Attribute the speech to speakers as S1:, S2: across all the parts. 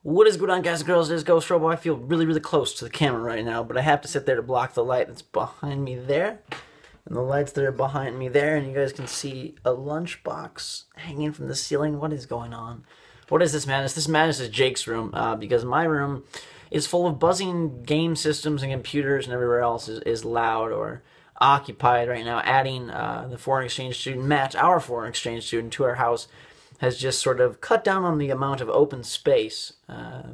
S1: What is going on, guys and girls? It is GhostRobo. I feel really close to the camera right now, but I have to sit there to block the light that's behind me there. And the lights that are behind me there, and you guys can see a lunchbox hanging from the ceiling. What is going on? What is this madness? This madness is Jake's room, because my room is full of buzzing game systems and computers, and everywhere else is loud or occupied right now. Adding the foreign exchange student, Matt, our foreign exchange student, to our house has just sort of cut down on the amount of open space.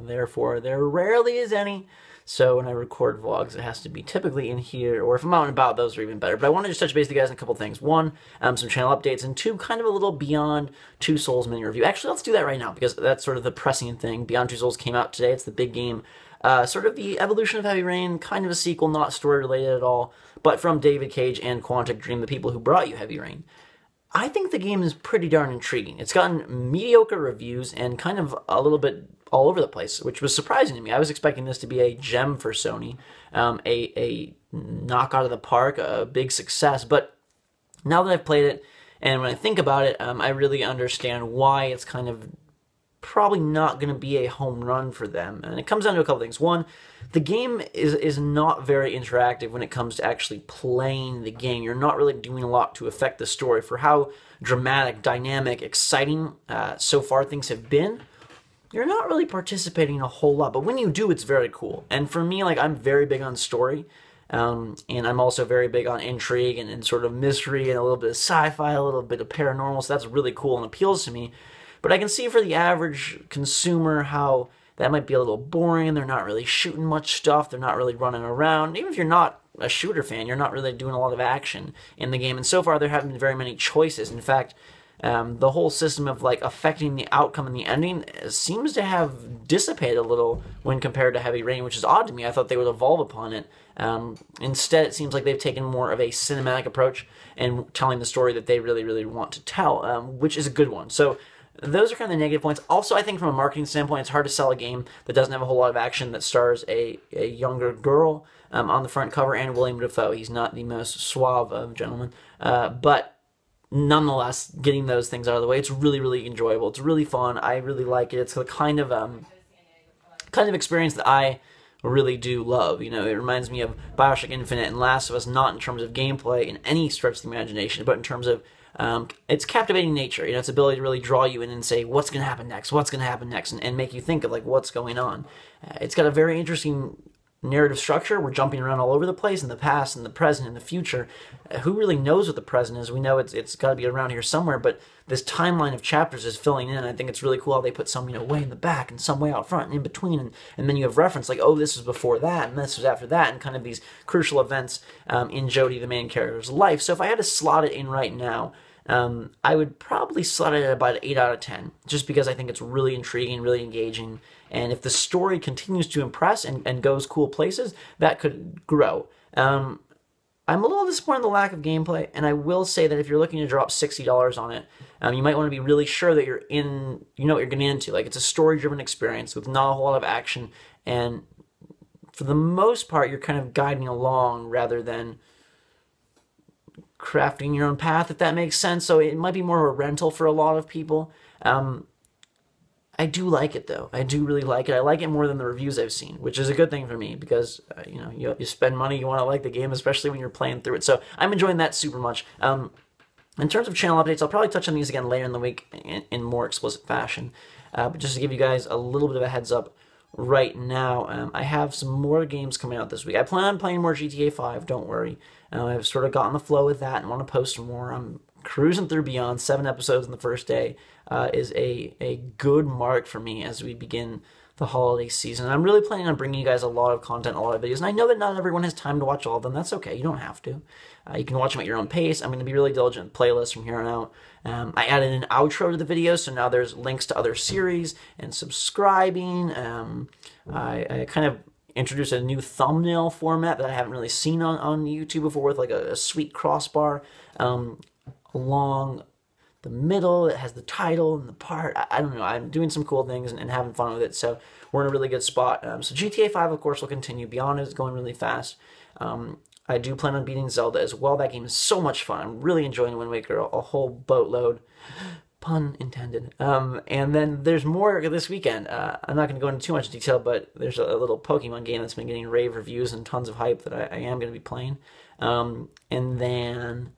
S1: Therefore, there rarely is any. So when I record vlogs, it has to be typically in here, or if I'm out and about, those are even better. But I want to just touch base with you guys on a couple things. One, some channel updates, and two, kind of a little Beyond Two Souls mini review. Actually, let's do that right now, because that's sort of the pressing thing. Beyond Two Souls came out today. It's the big game. Sort of the evolution of Heavy Rain, kind of a sequel, not story-related at all, but from David Cage and Quantic Dream, the people who brought you Heavy Rain. I think the game is pretty darn intriguing. It's gotten mediocre reviews and kind of a little bit all over the place, which was surprising to me. I was expecting this to be a gem for Sony, a knock out of the park, a big success. But now that I've played it, and when I think about it, I really understand why it's kind of probably not going to be a home run for them. And it comes down to a couple things. One, the game is not very interactive when it comes to actually playing the game. You're not really doing a lot to affect the story. For how dramatic, dynamic, exciting so far things have been, you're not really participating a whole lot. But when you do, it's very cool. And for me, like, I'm very big on story. And I'm also very big on intrigue and sort of mystery and a little bit of sci-fi, a little bit of paranormal. So that's really cool and appeals to me. But I can see for the average consumer how that might be a little boring. They're not really shooting much stuff. They're not really running around. Even if you're not a shooter fan, you're not really doing a lot of action in the game. And so far, there haven't been very many choices. In fact, the whole system of like affecting the outcome and the ending seems to have dissipated a little when compared to Heavy Rain, which is odd to me. I thought they would evolve upon it. Instead, it seems like they've taken more of a cinematic approach and telling the story that they really want to tell, which is a good one. So those are kind of the negative points. Also, I think from a marketing standpoint, it's hard to sell a game that doesn't have a whole lot of action, that stars a younger girl on the front cover, and William Dafoe. He's not the most suave of gentlemen, but nonetheless, getting those things out of the way, it's really enjoyable. It's really fun. I really like it. It's the kind of experience that I really do love. You know, it reminds me of BioShock Infinite and Last of Us, not in terms of gameplay in any stretch of the imagination, but in terms of its captivating nature, you know, its ability to really draw you in and say, what's going to happen next, and make you think of, like, what's going on. It's got a very interesting narrative structure. We're jumping around all over the place in the past, in the present, in the future. Who really knows what the present is? We know it's got to be around here somewhere, but this timeline of chapters is filling in. I think it's really cool how they put some, you know, way in the back and some way out front and in between, and then you have reference like, oh, this was before that, and this was after that, and kind of these crucial events in Jodie, the main character's life. So if I had to slot it in right now, I would probably slot it at about 8 out of 10, just because I think it's really intriguing, really engaging, and if the story continues to impress and goes cool places, that could grow. I'm a little disappointed in the lack of gameplay, and I will say that if you're looking to drop $60 on it, you might want to be really sure that you know what you're getting into. Like, it's a story-driven experience with not a whole lot of action, and for the most part, you're kind of guiding along rather than crafting your own path, if that makes sense. So it might be more of a rental for a lot of people. I do like it, though. I do really like it. I like it more than the reviews I've seen, which is a good thing for me, because you know, you spend money, you want to like the game, especially when you're playing through it. So I'm enjoying that super much. In terms of channel updates, I'll probably touch on these again later in the week in more explicit fashion. But just to give you guys a little bit of a heads up right now, I have some more games coming out this week. I plan on playing more GTA 5, don't worry. I've sort of gotten the flow with that and want to post more. I'm cruising through Beyond. 7 episodes in the first day is a good mark for me as we begin the holiday season. I'm really planning on bringing you guys a lot of content, a lot of videos, and I know that not everyone has time to watch all of them. That's okay. You don't have to. You can watch them at your own pace. I'm going to be really diligent with playlists from here on out. I added an outro to the video, so now there's links to other series and subscribing. I kind of introduced a new thumbnail format that I haven't really seen on YouTube before, with like a sweet crossbar along the middle that has the title and the part. I don't know. I'm doing some cool things and having fun with it, so we're in a really good spot. So GTA 5, of course, will continue. Beyond is going really fast. I do plan on beating Zelda as well. That game is so much fun. I'm really enjoying Wind Waker a whole boatload. Pun intended. And then there's more this weekend. I'm not going to go into too much detail, but there's a little Pokemon game that's been getting rave reviews and tons of hype that I am going to be playing. And then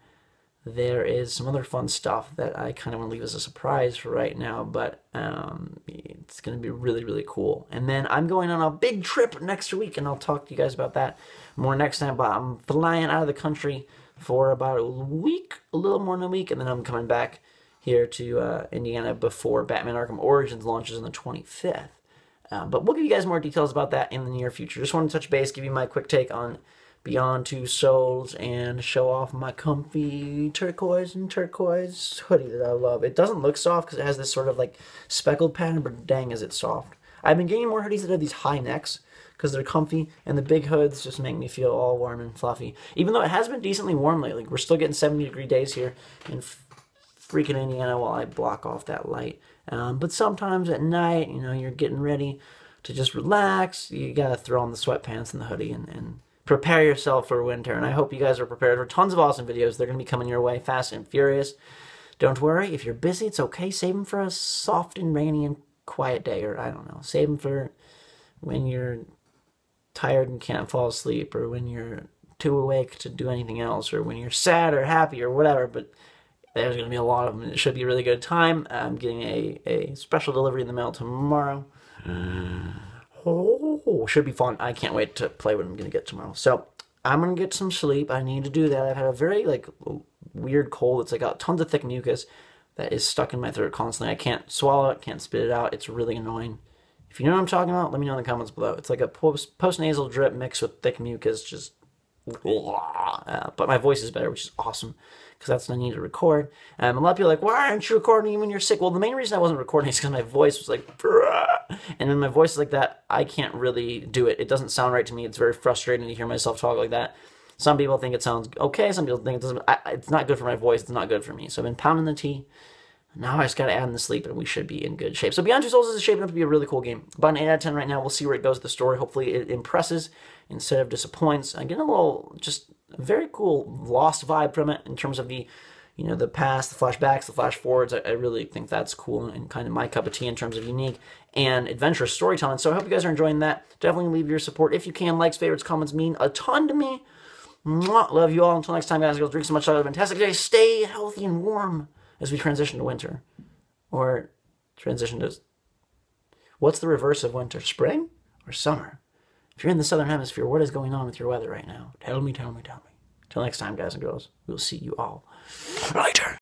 S1: there is some other fun stuff that I kind of want to leave as a surprise for right now, but it's going to be really, really cool. And then I'm going on a big trip next week, and I'll talk to you guys about that more next time, but I'm flying out of the country for about a week, a little more than a week, and then I'm coming back here to Indiana before Batman Arkham Origins launches on the 25th. But we'll give you guys more details about that in the near future. Just want to touch base, give you my quick take on Beyond Two Souls, and show off my comfy turquoise hoodie that I love. It doesn't look soft because it has this sort of like speckled pattern, but dang is it soft. I've been getting more hoodies that have these high necks because they're comfy, and the big hoods just make me feel all warm and fluffy. Even though it has been decently warm lately. We're still getting 70-degree days here in freaking Indiana while I block off that light. But sometimes at night, you know, you're getting ready to just relax. You gotta throw on the sweatpants and the hoodie and prepare yourself for winter. And I hope you guys are prepared for tons of awesome videos. They're gonna be coming your way fast and furious. Don't worry, if you're busy, it's okay. Save them for a soft and rainy and quiet day, or I don't know. Save them for when you're tired and can't fall asleep, or when you're too awake to do anything else, or when you're sad or happy or whatever. But there's going to be a lot of them. It should be a really good time. I'm getting a special delivery in the mail tomorrow. Oh, should be fun. I can't wait to play what I'm going to get tomorrow. So I'm going to get some sleep. I need to do that. I've had a very weird cold. It's got tons of thick mucus that is stuck in my throat constantly. I can't swallow it, can't spit it out. It's really annoying. If you know what I'm talking about, let me know in the comments below. It's like a post-nasal drip mixed with thick mucus, just but my voice is better, which is awesome, because that's what I need to record. A lot of people are like, why aren't you recording when you're sick? Well, the main reason I wasn't recording is because my voice was like, and when my voice is like that, I can't really do it. It doesn't sound right to me. It's very frustrating to hear myself talk like that. Some people think it sounds okay. Some people think it doesn't. It's not good for my voice. It's not good for me. So I've been pounding the tea. Now I just got to add in the sleep, and we should be in good shape. So Beyond Two Souls is shaping up to be a really cool game. About an 8 out of 10 right now. We'll see where it goes with the story. Hopefully it impresses instead of disappoints. I'm getting a little, just a very cool Lost vibe from it in terms of the, you know, the past, the flashbacks, the flash forwards. I really think that's cool and kind of my cup of tea in terms of unique and adventurous storytelling. So I hope you guys are enjoying that. Definitely leave your support if you can. Likes, favorites, comments mean a ton to me. Mwah. Love you all. Until next time, guys. Go drink so much. Have a fantastic day. Stay healthy and warm as we transition to winter. Or transition to... What's the reverse of winter? Spring or summer? If you're in the southern hemisphere, what is going on with your weather right now? Tell me, tell me, tell me. Till next time, guys and girls, we'll see you all later.